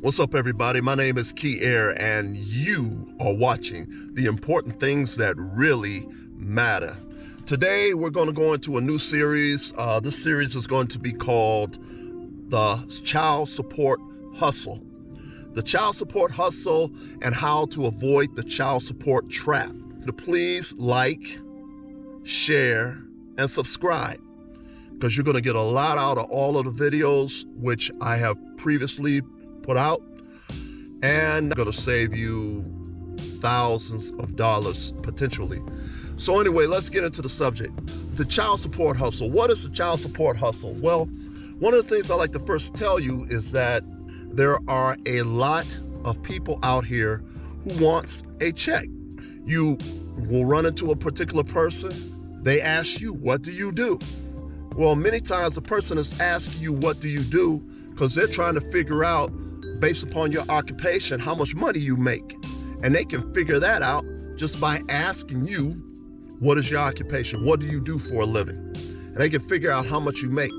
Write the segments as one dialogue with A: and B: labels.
A: What's up, everybody? My name is Key Air, and you are watching the important things that really matter. Today, we're going to go into a new series. This series is going to be called The Child Support Hustle. The Child Support Hustle and how to avoid the child support trap. Please like, share, and subscribe, because you're going to get a lot out of all of the videos which I have previously put out, and I'm going to save you thousands of dollars potentially. So anyway, let's get into the subject. The child support hustle. What is the child support hustle? Well, one of the things I like to first tell you is that there are a lot of people out here who wants a check. You will run into a particular person. They ask you, what do you do? Well, many times the person is asking you, what do you do? Because they're trying to figure out, based upon your occupation, how much money you make. And they can figure that out just by asking you, what is your occupation? What do you do for a living? And they can figure out how much you make.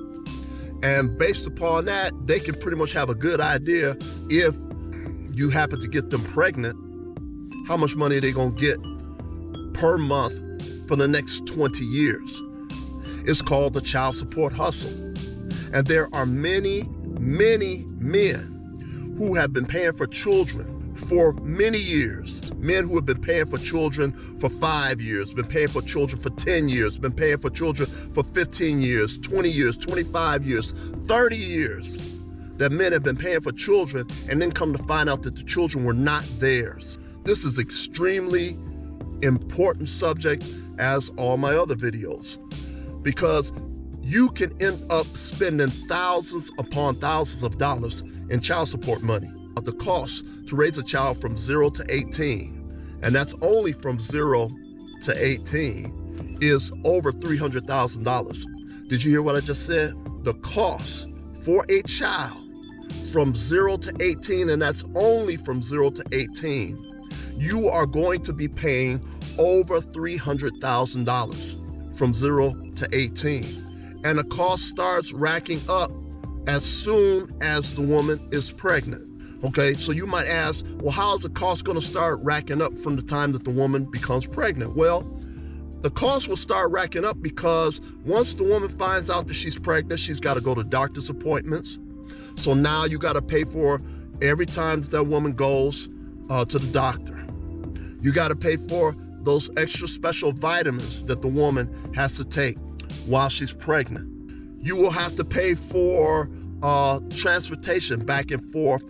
A: And based upon that, they can pretty much have a good idea, if you happen to get them pregnant, how much money they're going to get per month for the next 20 years. It's called the child support hustle. And there are many men who have been paying for children for many years. Men who have been paying for children for 5 years, been paying for children for 10 years, been paying for children for 15 years, 20 years, 25 years, 30 years. That men have been paying for children and then come to find out that the children were not theirs. This is extremely important subject, as all my other videos, because you can end up spending thousands upon thousands of dollars in child support money. The cost to raise a child from 0 to 18, and that's only from 0 to 18, is over $300,000. Did you hear what I just said? The cost for a child from 0 to 18, and that's only from 0 to 18, you are going to be paying over $300,000 from 0 to 18. And the cost starts racking up as soon as the woman is pregnant. Okay, so you might ask, well, how is the cost going to start racking up from the time that the woman becomes pregnant? Well, the cost will start racking up because once the woman finds out that she's pregnant, she's got to go to doctor's appointments. So now you got to pay for every time that woman goes to the doctor. You got to pay for those extra special vitamins that the woman has to take while she's pregnant. You will have to pay for transportation back and forth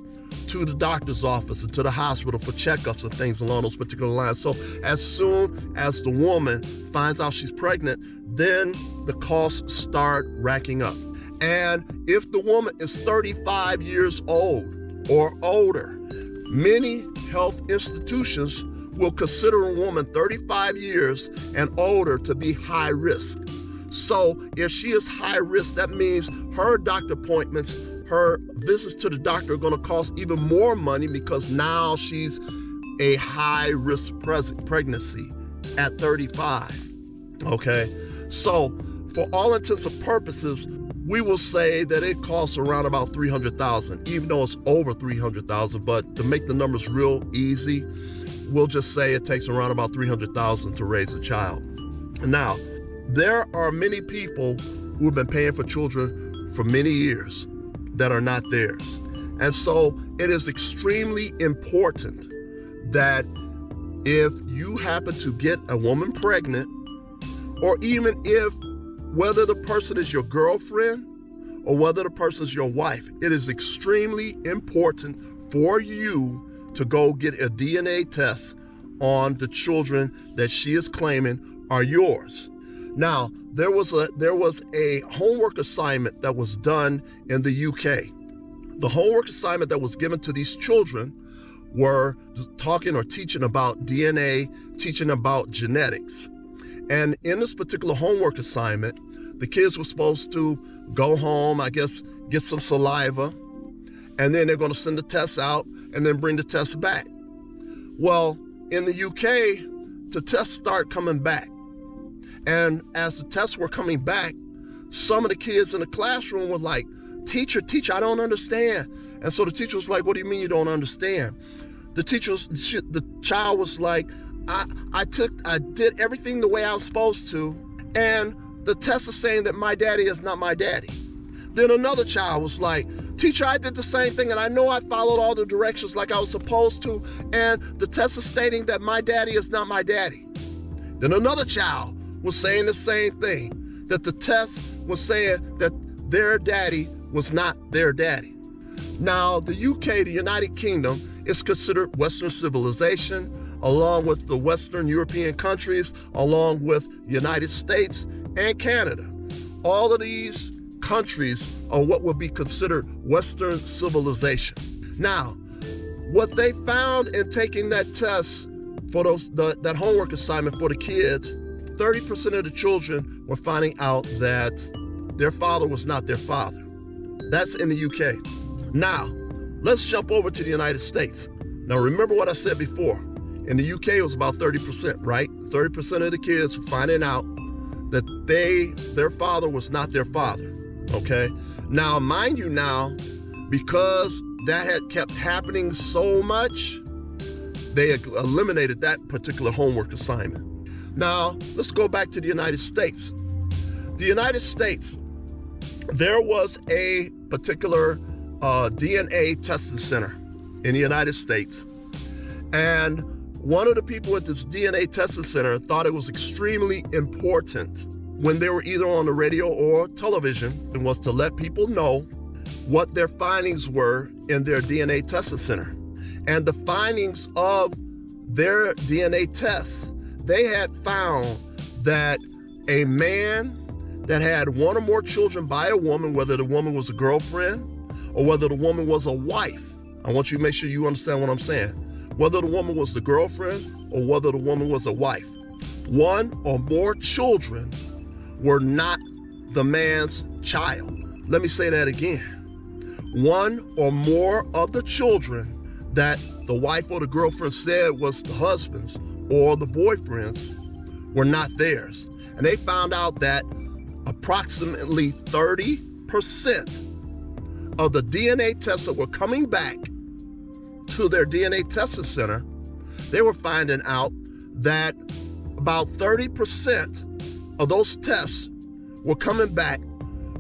A: to the doctor's office and to the hospital for checkups and things along those particular lines. So as soon as the woman finds out she's pregnant, then the costs start racking up. And if the woman is 35 years old or older, many health institutions will consider a woman 35 years and older to be high risk. So if she is high risk, that means her doctor appointments, her visits to the doctor are going to cost even more money, because now she's a high risk pregnancy at 35. Okay, so for all intents and purposes, we will say that it costs around about $300,000, even though it's over $300,000. But to make the numbers real easy, we'll just say it takes around about $300,000 to raise a child. Now, there are many people who have been paying for children for many years that are not theirs. And so it is extremely important that if you happen to get a woman pregnant, or even if, whether the person is your girlfriend or whether the person is your wife, it is extremely important for you to go get a DNA test on the children that she is claiming are yours. Now, there was a homework assignment that was done in the UK. The homework assignment that was given to these children were talking or teaching about DNA, teaching about genetics. And in this particular homework assignment, the kids were supposed to go home, I guess, get some saliva, and then they're going to send the tests out and then bring the tests back. Well, in the UK, the tests start coming back. And as the tests were coming back, some of the kids in the classroom were like, teacher, I don't understand. And so the teacher was like, what do you mean you don't understand? The child was like, I did everything the way I was supposed to, and the test is saying that my daddy is not my daddy. Then another child was like, teacher, I did the same thing, and I know I followed all the directions like I was supposed to, and the test is stating that my daddy is not my daddy. Then another child was saying the same thing, that the test was saying that their daddy was not their daddy. Now, the UK, the United Kingdom, is considered Western civilization, along with the Western European countries, along with the United States and Canada. All of these countries are what would be considered Western civilization. Now, what they found in taking that test for that homework assignment for the kids, 30% of the children were finding out that their father was not their father. That's in the UK. Now, let's jump over to the United States. Now, remember what I said before. In the UK, it was about 30%, right? 30% of the kids were finding out that their father was not their father, okay? Now, mind you now, because that had kept happening so much, they eliminated that particular homework assignment. Now, let's go back to the United States. The United States, there was a particular DNA testing center in the United States, and one of the people at this DNA testing center thought it was extremely important when they were either on the radio or television, and was to let people know what their findings were in their DNA testing center. And the findings of their DNA tests, they had found that a man that had one or more children by a woman, whether the woman was a girlfriend or whether the woman was a wife, I want you to make sure you understand what I'm saying. Whether the woman was the girlfriend or whether the woman was a wife, one or more children were not the man's child. Let me say that again. One or more of the children that the wife or the girlfriend said was the husband's or the boyfriend's were not theirs. And they found out that approximately 30% of the DNA tests that were coming back to their DNA testing center, they were finding out that about 30% of those tests were coming back,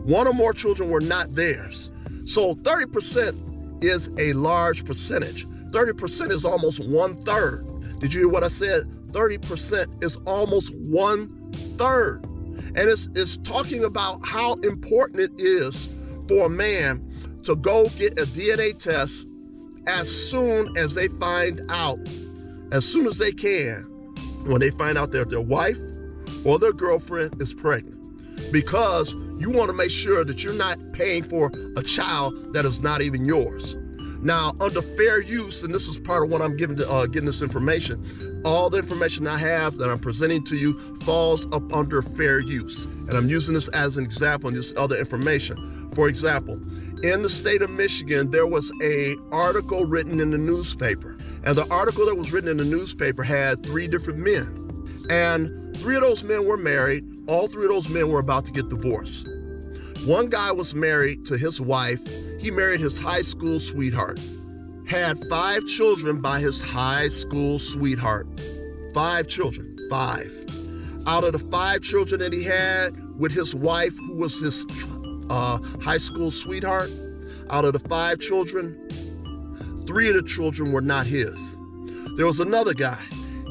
A: one or more children were not theirs. So 30% is a large percentage. 30% is almost 1/3. Did you hear what I said? 30% is almost 1/3. And it's talking about how important it is for a man to go get a DNA test as soon as they find out, as soon as they can, when they find out that their wife or their girlfriend is pregnant. Because you want to make sure that you're not paying for a child that is not even yours. Now, under fair use, and this is part of what I'm getting this information, all the information I have that I'm presenting to you falls up under fair use. And I'm using this as an example and this other information. For example, in the state of Michigan, there was an article written in the newspaper. And the article that was written in the newspaper had 3 different men. And 3 of those men were married. All 3 of those men were about to get divorced. One guy was married to his wife. He married his high school sweetheart. Had 5 children by his high school sweetheart. 5 children, 5. Out of the 5 children that he had with his wife, who was his high school sweetheart, out of the 5 children, 3 of the children were not his. There was another guy.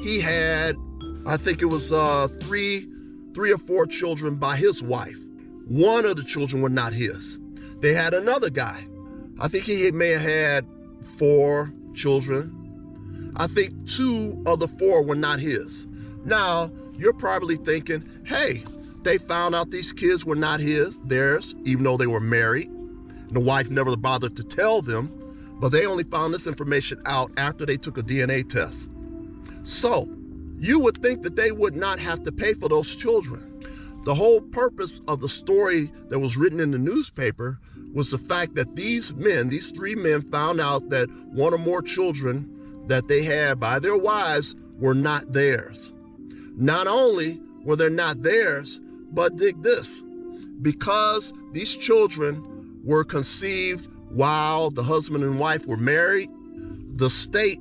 A: He had, I think it was 3 or 4 children by his wife. 1 of the children were not his. They had another guy. I think he may have had 4 children. I think 2 of the 4 were not his. Now, you're probably thinking, hey, they found out these kids were not theirs, even though they were married. And the wife never bothered to tell them, but they only found this information out after they took a DNA test. So, you would think that they would not have to pay for those children. The whole purpose of the story that was written in the newspaper was the fact that these 3 men found out that 1 or more children that they had by their wives were not theirs. Not only were they not theirs, but dig this, because these children were conceived while the husband and wife were married, the state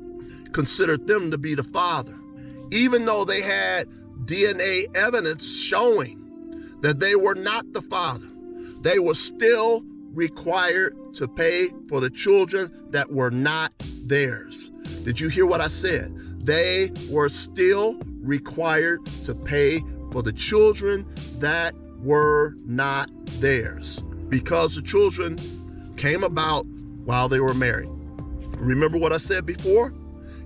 A: considered them to be the father. Even though they had DNA evidence showing that they were not the father, they were still required to pay for the children that were not theirs. Did you hear what I said? They were still required to pay for the children that were not theirs, because the children came about while they were married. Remember what I said before?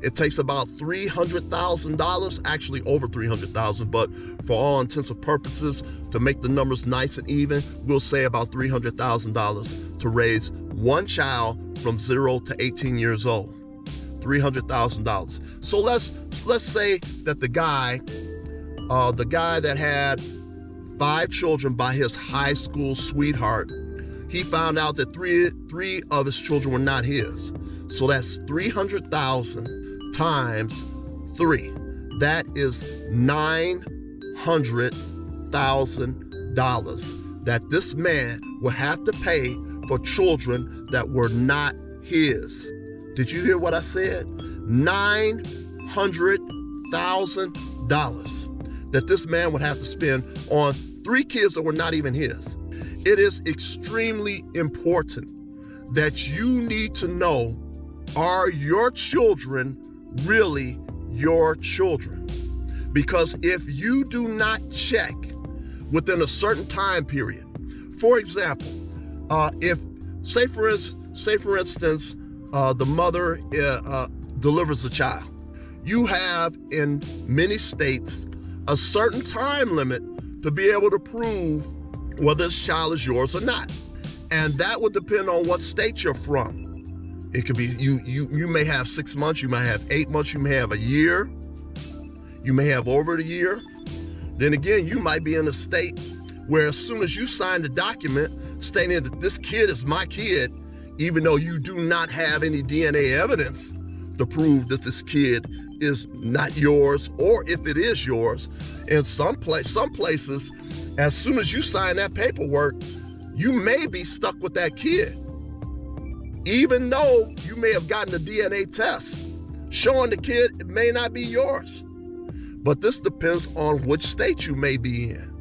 A: It takes about $300,000, actually over $300,000, but for all intents and purposes, to make the numbers nice and even, we'll say about $300,000 to raise one child from 0 to 18 years old. $300,000. So let's say that the guy that had 5 children by his high school sweetheart, he found out that three of his children were not his. So that's 300,000 times 3. That is $900,000 that this man will have to pay for children that were not his. Did you hear what I said? $900,000 that this man would have to spend on 3 kids that were not even his. It is extremely important that you need to know, are your children really your children? Because if you do not check within a certain time period, for example, if say for instance, the mother delivers a child, you have in many states a certain time limit to be able to prove whether this child is yours or not. And that would depend on what state you're from. It could be you may have 6 months, you might have 8 months, you may have a year, you may have over a year. Then again, you might be in a state where as soon as you sign the document stating that this kid is my kid, even though you do not have any DNA evidence to prove that this kid is not yours, or if it is yours, in some places, as soon as you sign that paperwork, you may be stuck with that kid, even though you may have gotten a DNA test showing the kid may not be yours. But this depends on which state you may be in.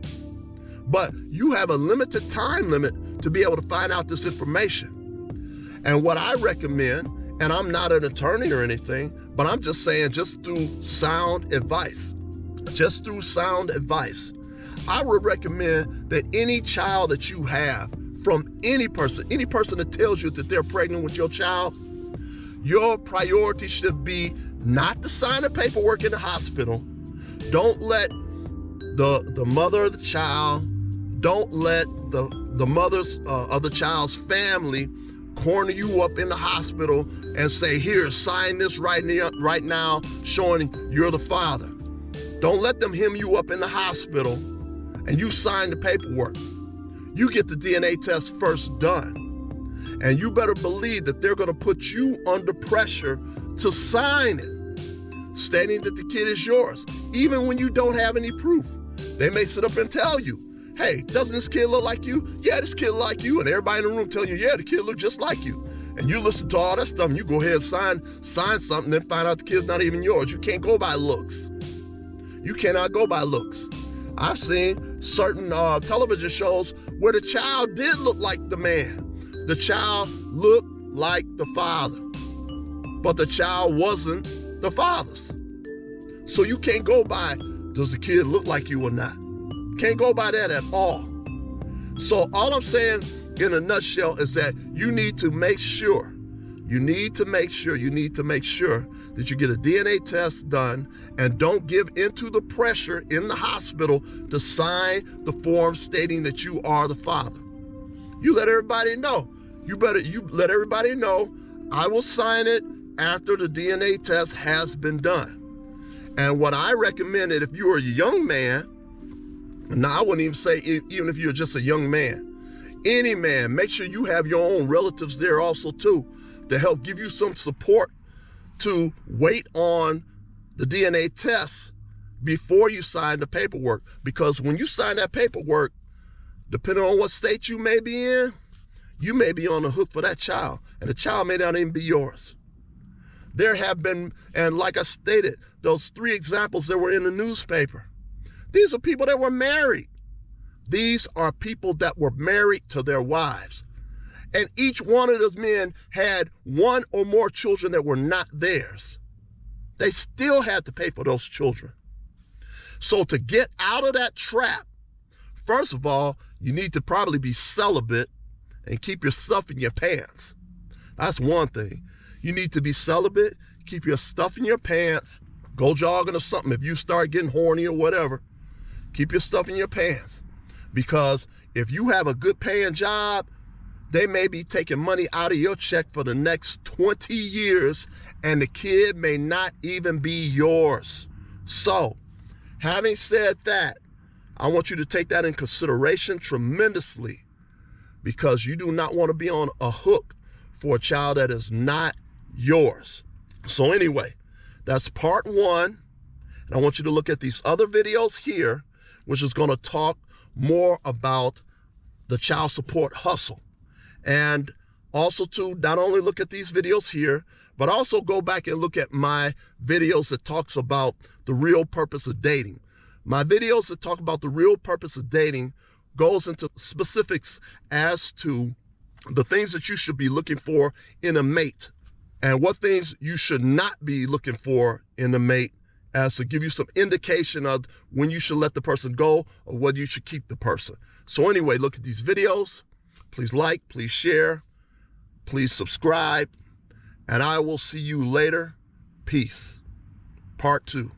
A: But you have a limited time limit to be able to find out this information. And what I recommend, and I'm not an attorney or anything, but I'm just saying, just through sound advice, I would recommend that any child that you have from any person that tells you that they're pregnant with your child, your priority should be not to sign the paperwork in the hospital. Don't let the mother of the child, don't let the mother's of the child's family corner you up in the hospital and say, here, sign this right now showing you're the father. Don't let them hem you up in the hospital and you sign the paperwork. You get the DNA test first done. And you better believe that they're going to put you under pressure to sign it, stating that the kid is yours, even when you don't have any proof. They may sit up and tell you, hey, doesn't this kid look like you? Yeah, this kid look like you. And everybody in the room telling you, yeah, the kid look just like you. And you listen to all that stuff and you go ahead and sign something, then find out the kid's not even yours. You can't go by looks. You cannot go by looks. I've seen certain television shows where the child did look like the man. The child looked like the father, but the child wasn't the father's. So you can't go by, does the kid look like you or not? Can't go by that at all. So all I'm saying in a nutshell is that you need to make sure that you get a DNA test done and don't give into the pressure in the hospital to sign the form stating that you are the father. You let everybody know. You let everybody know, I will sign it after the DNA test has been done. And what I recommend is if you're a young man, now I wouldn't even say even if you're just a young man, any man, make sure you have your own relatives there also too, to help give you some support to wait on the DNA test before you sign the paperwork. Because when you sign that paperwork, depending on what state you may be in, you may be on the hook for that child, and the child may not even be yours. There have been, and like I stated, those 3 examples that were in the newspaper. These are people that were married. These are people that were married to their wives. And each one of those men had 1 or more children that were not theirs. They still had to pay for those children. So to get out of that trap, first of all, you need to probably be celibate and keep your stuff in your pants. That's one thing. You need to be celibate, keep your stuff in your pants, go jogging or something. If you start getting horny or whatever, keep your stuff in your pants. Because if you have a good paying job, they may be taking money out of your check for the next 20 years, and the kid may not even be yours. So, having said that, I want you to take that in consideration tremendously, because you do not want to be on a hook for a child that is not yours. So anyway, that's part 1. And I want you to look at these other videos here, which is going to talk more about the child support hustle. And also to not only look at these videos here, but also go back and look at my videos that talks about the real purpose of dating. My videos that talk about the real purpose of dating goes into specifics as to the things that you should be looking for in a mate and what things you should not be looking for in a mate, as to give you some indication of when you should let the person go or whether you should keep the person. So anyway, look at these videos. Please like, please share, please subscribe, and I will see you later. Peace. Part 2.